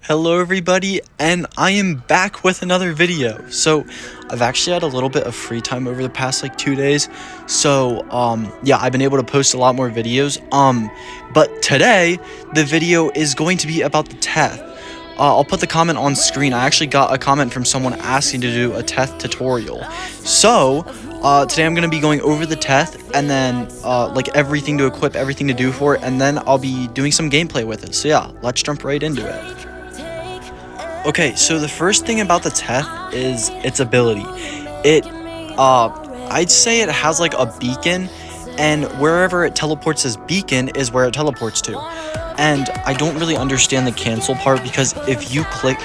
Hello everybody, and I am back with another video. So I've actually had a little bit of free time over the past 2 days, so yeah, I've been able to post a lot more videos. But today the video is going to be about the Teth. I'll put the comment on screen. I actually got a comment from someone asking to do a Teth tutorial. So today I'm going to be going over the Teth and then everything to equip, everything to do for it, and then I'll be doing some gameplay with it. So yeah, let's jump right into it. Okay, so the first thing about the Teth is its ability. I'd say it has like a beacon, and wherever it teleports as beacon is where it teleports to. And I don't really understand the cancel part, because if you click,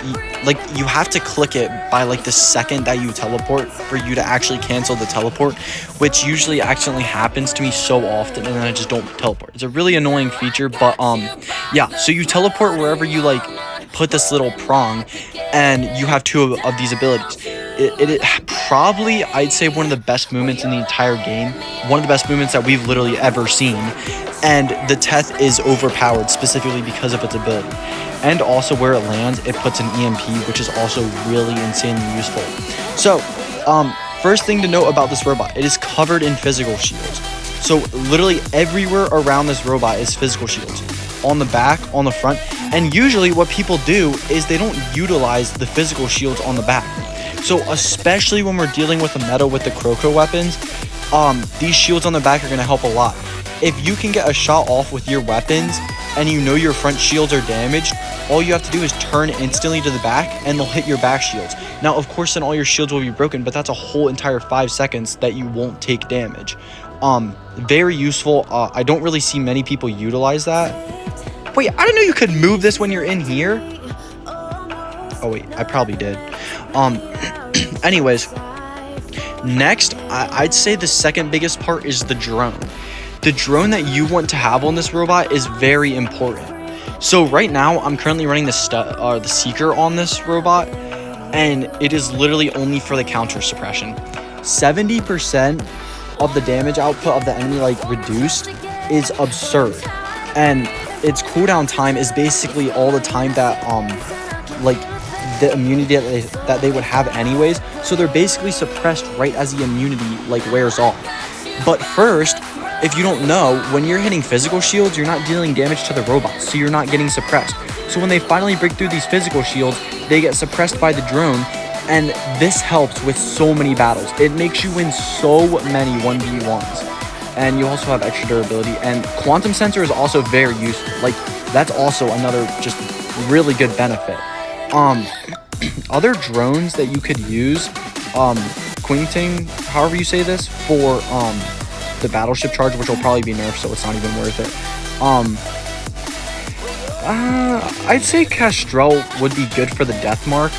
you have to click it by the second that you teleport for you to actually cancel the teleport, which usually accidentally happens to me so often, and then I just don't teleport. It's a really annoying feature, but yeah, so you teleport wherever you put this little prong, and you have two of these abilities. It probably, I'd say, one of the best movements in the entire game, one of the best movements that we've literally ever seen, and the Teth is overpowered specifically because of its ability. And also where it lands, it puts an EMP, which is also really insanely useful. So first thing to note about this robot, it is covered in physical shields. So literally everywhere around this robot is physical shields. On the back, on the front, and usually what people do is they don't utilize the physical shields on the back. So especially when we're dealing with the meta with the Croco weapons, these shields on the back are going to help a lot. If you can get a shot off with your weapons and you know your front shields are damaged, all you have to do is turn instantly to the back and they'll hit your back shields. Now of course then all your shields will be broken, but that's a whole entire 5 seconds that you won't take damage. Very useful. I don't really see many people utilize that. Wait, I didn't know you could move this when you're in here. Oh wait, I probably did. Anyways, next, I'd say the second biggest part is the drone. The drone that you want to have on this robot is very important. So right now, I'm currently running the Seeker on this robot, and it is literally only for the counter suppression. 70% of the damage output of the enemy reduced is absurd, and its cooldown time is basically all the time that the immunity that they would have anyways, so they're basically suppressed right as the immunity wears off. But first, if you don't know, when you're hitting physical shields, you're not dealing damage to the robot, so you're not getting suppressed. So when they finally break through these physical shields, they get suppressed by the drone, and this helps with so many battles. It makes you win so many 1v1s. And you also have extra durability, and quantum sensor is also very useful. That's also another just really good benefit. Other drones that you could use, Quinting, however you say this, for the battleship charge, which will probably be nerfed, so it's not even worth it. I'd say Castrel would be good for the death mark,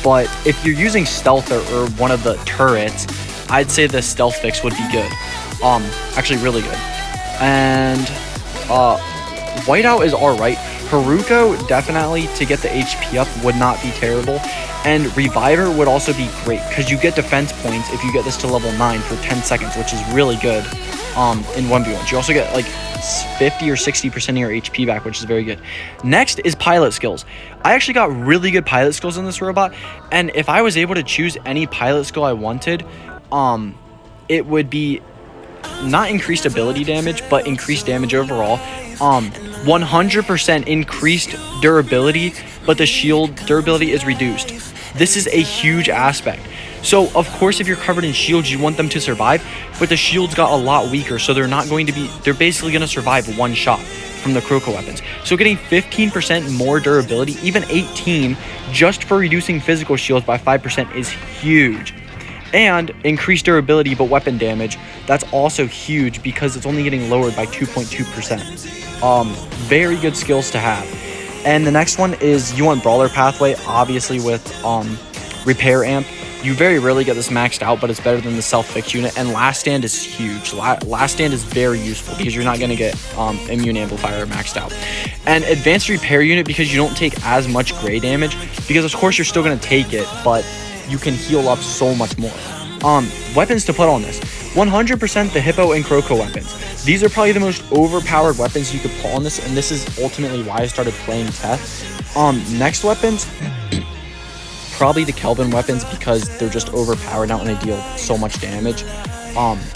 but if you're using stealth or one of the turrets, I'd say the stealth fix would be good. Actually really good. And Whiteout is alright. Haruko, definitely, to get the HP up, would not be terrible. And Reviver would also be great, because you get defense points if you get this to level 9 for 10 seconds, which is really good in 1v1. You also get 50 or 60% of your HP back, which is very good. Next is pilot skills. I actually got really good pilot skills in this robot, and if I was able to choose any pilot skill I wanted, it would be not increased ability damage, but increased damage overall. 100% increased durability, but the shield durability is reduced. This is a huge aspect. So of course, if you're covered in shields, you want them to survive, but the shields got a lot weaker, so they're basically going to survive one shot from the Croco weapons. So getting 15% more durability, even 18, just for reducing physical shields by 5% is huge. And increased durability but weapon damage, that's also huge, because it's only getting lowered by 2.2%. Very good skills to have. And the next one is, you want Brawler Pathway, obviously with Repair Amp. You very rarely get this maxed out, but it's better than the Self-Fix unit. And Last Stand is huge. Last Stand is very useful, because you're not going to get Immune Amplifier maxed out. And Advanced Repair Unit, because you don't take as much gray damage, because of course you're still going to take it, but you can heal up so much more. Weapons to put on this. 100% the Hippo and Croco weapons. These are probably the most overpowered weapons you could put on this, and this is ultimately why I started playing Teth. Next weapons, probably the Kelvin weapons because they're just overpowered now and they deal so much damage.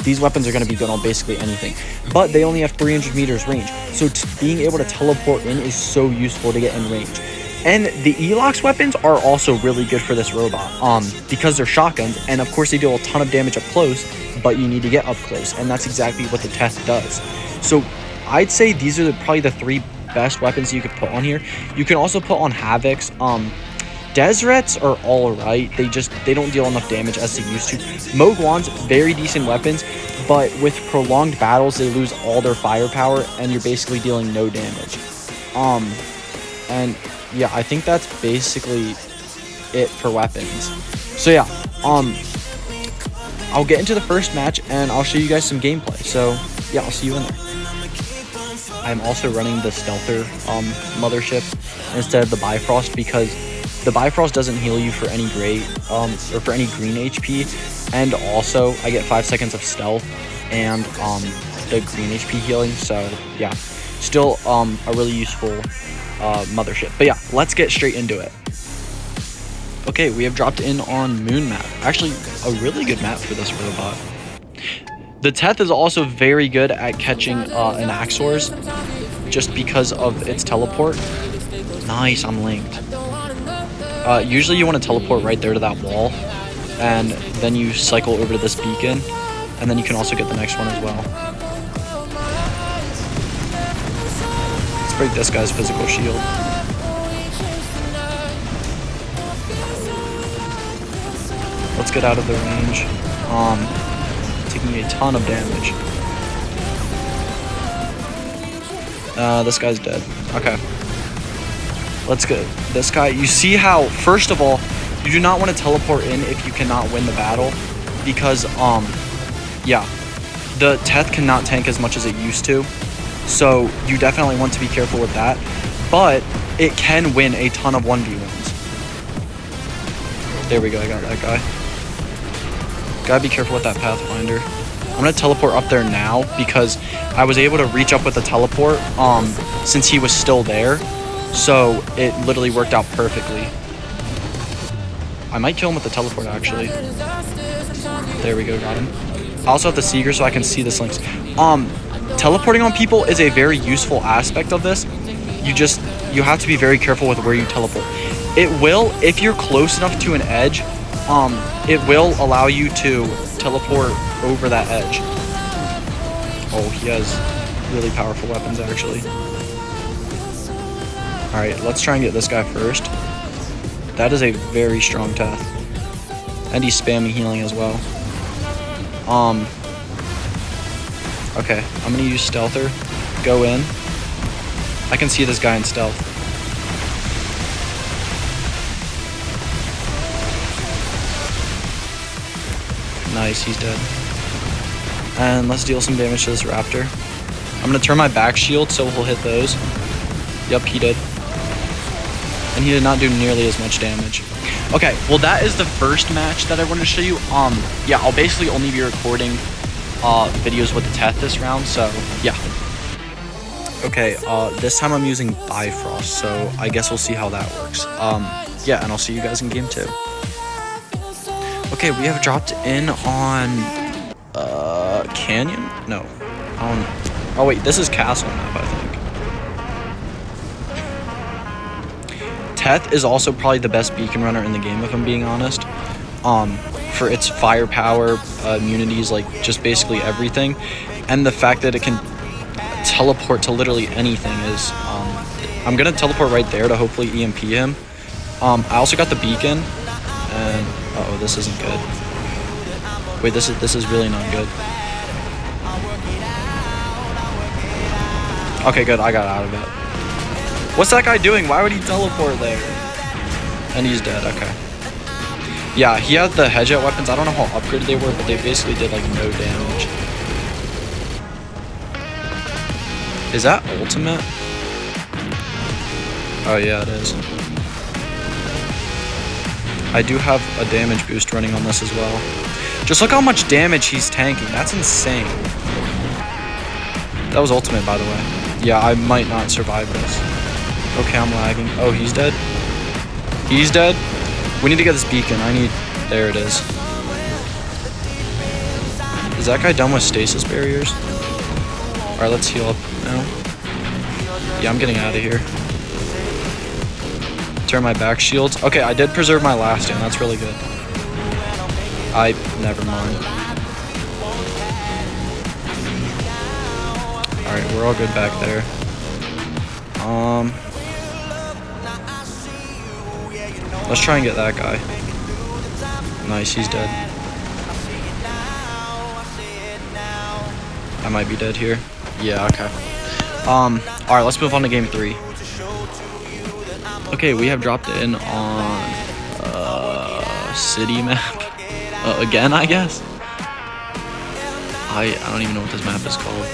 These weapons are going to be good on basically anything, but they only have 300 meters range. So being able to teleport in is so useful to get in range. And the Elox weapons are also really good for this robot because they're shotguns, and of course they deal a ton of damage up close, but you need to get up close, and that's exactly what the Teth does. So I'd say these are probably the 3 best weapons you could put on here. You can also put on Havocs. Deserets are alright. They don't deal enough damage as they used to. Mogwans, very decent weapons, but with prolonged battles, they lose all their firepower, and you're basically dealing no damage. And yeah, I think that's basically it for weapons. So yeah, I'll get into the first match, and I'll show you guys some gameplay. So yeah, I'll see you in there. I'm also running the Stealther mothership instead of the Bifrost because the Bifrost doesn't heal you for any gray or for any green HP, and also I get 5 seconds of stealth and the green HP healing. So yeah, still a really useful mothership. But yeah, let's get straight into it. Okay, we have dropped in on Moon Map. Actually, a really good map for this robot. The Teth is also very good at catching an Axors just because of its teleport. Nice, I'm linked. Usually you want to teleport right there to that wall, and then you cycle over to this beacon, and then you can also get the next one as well. Let's break this guy's physical shield. Let's get out of the range. Taking a ton of damage. This guy's dead. Okay. Let's go. This guy, you see how, first of all, you do not want to teleport in if you cannot win the battle, because, yeah, the Teth cannot tank as much as it used to, so you definitely want to be careful with that, but it can win a ton of 1v1s. There we go, I got that guy. Gotta be careful with that Pathfinder. I'm gonna teleport up there now because I was able to reach up with the teleport, since he was still there. So it literally worked out perfectly. I might kill him with the teleport, actually. There we go, got him. I also have the Seeger so I can see the Slinks. Teleporting on people is a very useful aspect of this. You have to be very careful with where you teleport. It will, if you're close enough to an edge, it will allow you to teleport over that edge. Oh, he has really powerful weapons, actually. Alright, let's try and get this guy first. That is a very strong Teth. And he's spamming healing as well. Okay, I'm gonna use Stealther. Go in. I can see this guy in stealth. Nice, he's dead. And let's deal some damage to this raptor. I'm gonna turn my back shield so he'll hit those. Yep, he did. And he did not do nearly as much damage. Okay, well that is the first match that I wanted to show you. Yeah, I'll basically only be recording videos with the Teth this round, so yeah. Okay, this time I'm using Bifrost, so I guess we'll see how that works. Yeah, and I'll see you guys in game 2. Okay, we have dropped in on Canyon? No. Oh wait, this is Castle map, I think. Teth is also probably the best beacon runner in the game, if I'm being honest. For its firepower, immunities, like just basically everything. And the fact that it can teleport to literally anything is, I'm gonna teleport right there to hopefully EMP him. I also got the beacon, and uh-oh, this isn't good. Wait, this is really not good. Okay, good, I got out of it. What's that guy doing? Why would he teleport there? And he's dead, okay. Yeah, he had the hedge out weapons. I don't know how upgraded they were, but they basically did like no damage. Is that ultimate? Oh yeah, it is. I do have a damage boost running on this as well. Just look how much damage he's tanking. That's insane. That was ultimate, by the way. Yeah, I might not survive this. Okay, I'm lagging. Oh, he's dead. He's dead. We need to get this beacon. There it is. Is that guy done with stasis barriers? Alright, let's heal up now. Yeah, I'm getting out of here. Turn my back shields. Okay, I did preserve my last stand. That's really good. Never mind. Alright, we're all good back there. Let's try and get that guy. Nice, he's dead. I might be dead here. Yeah, okay. Alright, let's move on to game 3. Okay, we have dropped in on city map. Again, I guess. I don't even know what this map is called.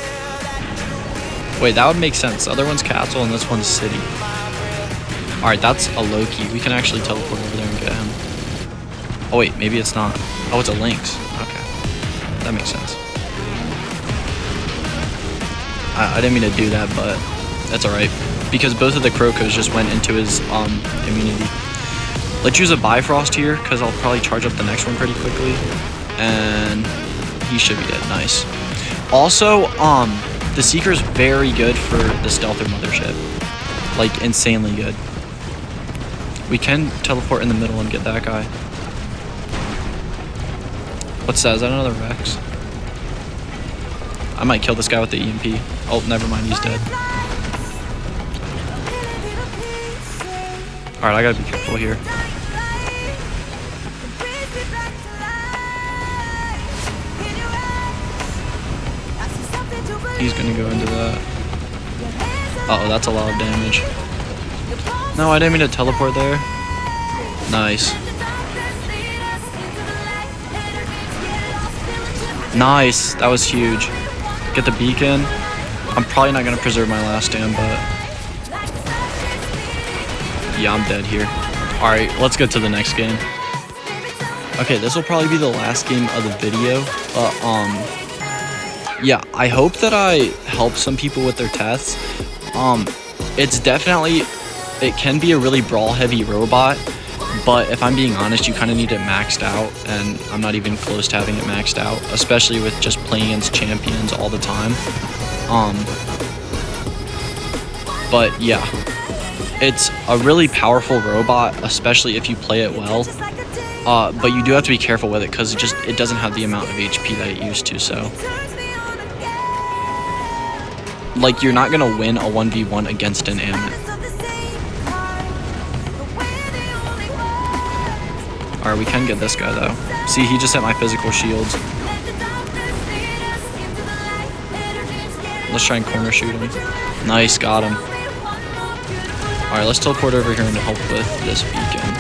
Wait, that would make sense. The other one's castle and this one's city. Alright, that's a Loki. We can actually teleport over there and get him. Oh wait, maybe it's not. Oh, it's a Lynx. Okay. That makes sense. I didn't mean to do that, but that's alright. Because both of the Crocos just went into his immunity. Let's use a Bifrost here, because I'll probably charge up the next one pretty quickly. And he should be dead. Nice. Also, the Seeker's very good for the Stealther Mothership. Like, insanely good. We can teleport in the middle and get that guy. What's that? Is that another Rex? I might kill this guy with the EMP. Oh, never mind. He's dead. Alright, I gotta be careful here. He's gonna go into that. Uh-oh, that's a lot of damage. No, I didn't mean to teleport there. Nice. Nice. That was huge. Get the beacon. I'm probably not going to preserve my last stand, but... yeah, I'm dead here. Alright, let's go to the next game. Okay, this will probably be the last game of the video. Yeah, I hope that I help some people with their Teths. It's definitely... it can be a really brawl-heavy robot, but if I'm being honest, you kind of need it maxed out, and I'm not even close to having it maxed out, especially with just playing against champions all the time. But yeah, it's a really powerful robot, especially if you play it well. But you do have to be careful with it because it doesn't have the amount of HP that it used to, so... like, you're not gonna win a 1v1 against an Ammon. Alright, we can get this guy, though. See, he just hit my physical shields. Let's try and corner shoot him. Nice, got him. Alright, let's teleport over here and help with this beacon.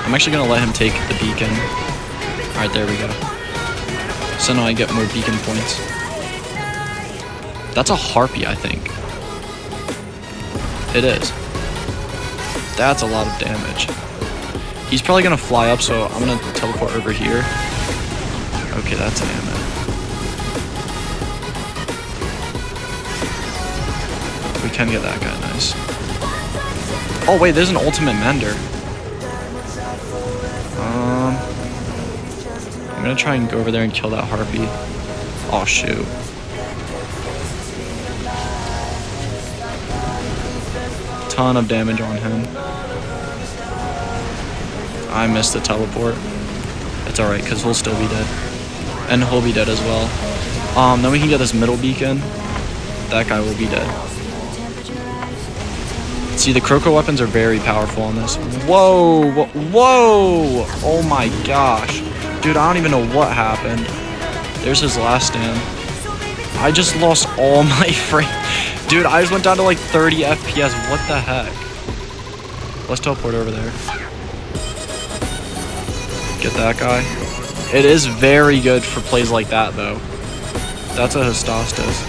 I'm actually going to let him take the beacon. Alright, there we go. So now I get more beacon points. That's a Harpy, I think. It is. That's a lot of damage. He's probably going to fly up, so I'm going to teleport over here. Okay, that's an Ammon. We can get that guy, nice. Oh, wait, there's an ultimate Mender. I'm going to try and go over there and kill that Harpy. Oh, shoot. Ton of damage on him. I missed the teleport. It's alright, because we'll still be dead. And he'll be dead as well. Then we can get this middle beacon. That guy will be dead. See, the Croco weapons are very powerful on this. Whoa! Whoa! Oh my gosh. Dude, I don't even know what happened. There's his last stand. I just lost all my frame. Dude, I just went down to like 30 FPS. What the heck? Let's teleport over there. Get that guy. It is very good for plays like that, though. That's a Hystastas.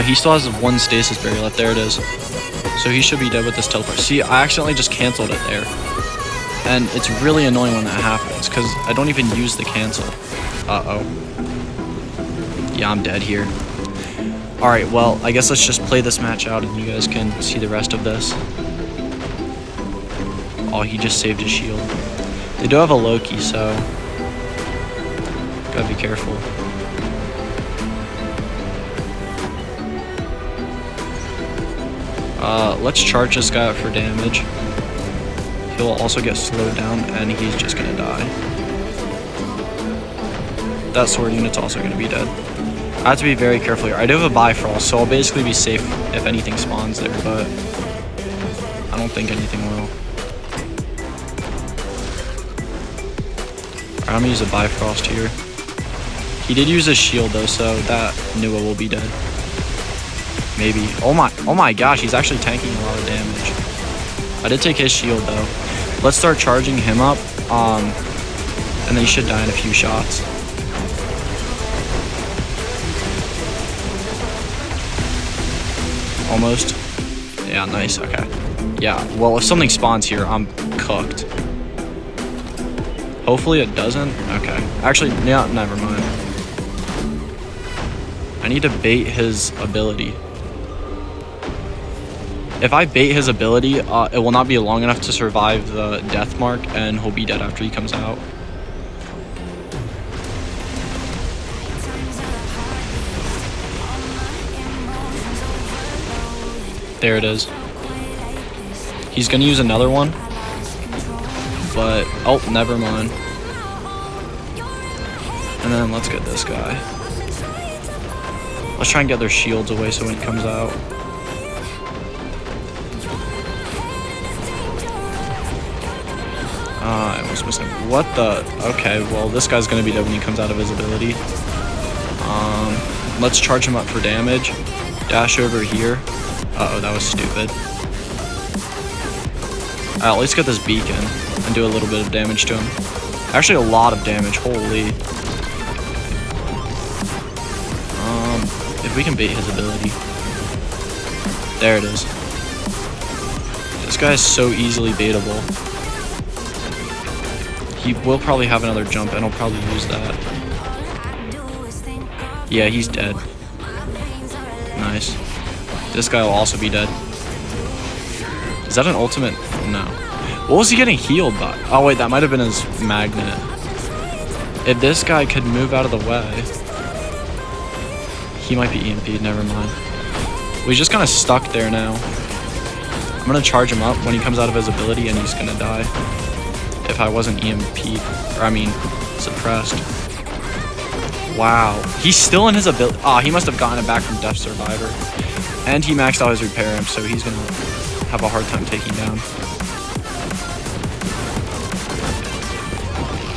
He still has one stasis barrier left. There it is. So he should be dead with this teleport. See, I accidentally just canceled it there. And it's really annoying when that happens, because I don't even use the cancel. Uh-oh. Yeah, I'm dead here. Alright, well, I guess let's just play this match out and you guys can see the rest of this. Oh, he just saved his shield. They do have a Loki, so gotta be careful. Let's charge this guy up for damage. He'll also get slowed down, and he's just gonna die. That sword unit's also gonna be dead. I have to be very careful here. I do have a Bifrost, so I'll basically be safe if anything spawns there, but I don't think anything will. Alright, I'm gonna use a Bifrost here. He did use a shield though, so that Nua will be dead. Maybe. Oh my gosh, he's actually tanking a lot of damage. I did take his shield though. Let's start charging him up, and then he should die in a few shots. Almost. Yeah, nice, okay. Yeah, well, if something spawns here, I'm cooked. Hopefully it doesn't. Okay. Actually, yeah, never mind. I need to bait his ability. If I bait his ability, it will not be long enough to survive the death mark, and he'll be dead after he comes out. There it is. He's gonna use another one, but oh, never mind. And then let's get this guy. Let's try and get their shields away so when he comes out. I almost missed him. What the? Okay, well, this guy's gonna be dead when he comes out of his ability. Let's charge him up for damage. Dash over here. Uh-oh, that was stupid. Alright, let's get this beacon and do a little bit of damage to him. Actually, a lot of damage. Holy. If we can bait his ability. There it is. This guy is so easily baitable. He will probably have another jump, and he'll probably use that. Yeah, he's dead. Nice. This guy will also be dead. Is that an ultimate? No. What was he getting healed by? Oh, wait, that might have been his magnet. If this guy could move out of the way, he might be EMP'd. Never mind. Well, he's just kind of stuck there now. I'm going to charge him up when he comes out of his ability, and he's going to die. If I wasn't EMP'd, or I mean, suppressed. Wow. He's still in his ability. Ah, he must have gotten it back from Death Survivor. And he maxed out his repair imp, so he's going to have a hard time taking down.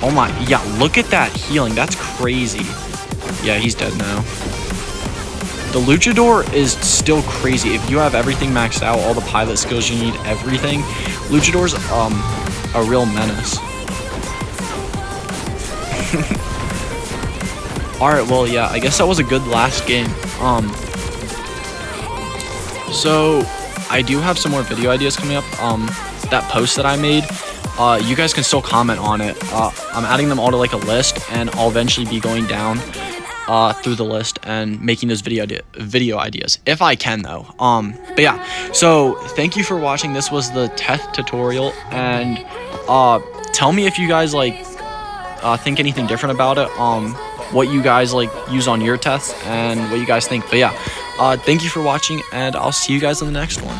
Oh my, yeah, look at that healing. That's crazy. Yeah, he's dead now. The Luchador is still crazy. If you have everything maxed out, all the pilot skills you need, everything, Luchador's a real menace. Alright, well, yeah, I guess that was a good last game. So, I do have some more video ideas coming up. That post that I made, you guys can still comment on it. I'm adding them all to like a list, and I'll eventually be going down through the list and making those video ideas, if I can though. But yeah, so thank you for watching. This was the Teth tutorial, and tell me if you guys like think anything different about it, what you guys like use on your Teths, and what you guys think. But yeah, thank you for watching, and I'll see you guys in the next one.